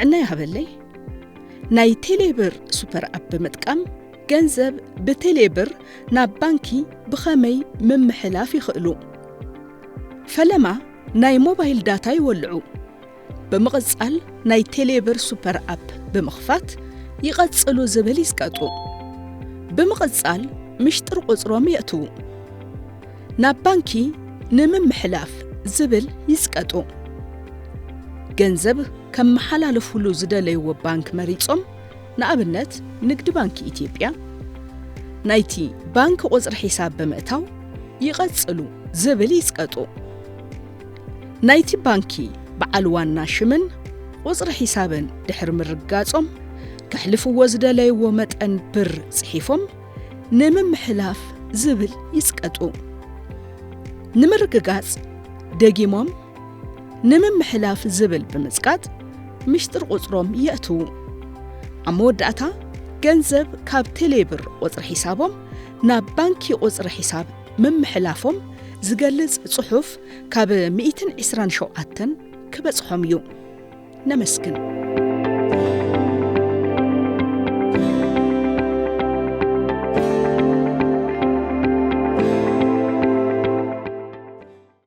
ጥዕና ይሃበለይ ናይ ቴሌብር ሱፐር አፕ በመጥቀም ገንዘብ በቴሌብር ናብ ባንኪ ብኸመይ መምሕላፍ ይኽእሉ ፈለማ ናይ ሞባይል ዳታ ይወልዑ በመቕጻል ናይ ቴሌብር ሱፐር አፕ በመኽፋት ይቐጽሉ ዝብል ይስቀጡ በመቕጻል ምሽጥር ቁጽሮም የእቱ ናብ ባንኪ ንምምሕላፍ ዝብል ይስቀጡ ገንዘብ ከመሓላለፍሉ ዝደለይዎ ባንክ መሪጾም ንኣብነት ንግዲ ባንኪ ኢትዮጵያ ናይቲ ባንክ ቁጽሪ ሒሳብ በመእታው ይቐጽሉ ዝብል ይስቀጡ ናይቲ ባንኪ በዓል ዋና ሽምን ቁጽሪ ሒሳብን ድሕር ምርጋጾም ከሕልፍዎ ዝደለይዎ መጠን ብር ጽሒፎም ንምምሕላፍ ዝብል ይስቀጡ ንምርግጋጽ ደጊሞም ንምምሕላፍ ዝብል በመጽቃጥ ምሽጥር ቁጽሮም የእቱ አመወዳእታ ገንዘብ ካብ ቴሌብር ቁጽሪ ሒሳቦም ናብ ባንኪ ቁጽሪ ሒሳብ ምምሕላፎም ዝገልጽ ጽሑፍ ካብ 127 ክበጽሖም እዩ ነመስግን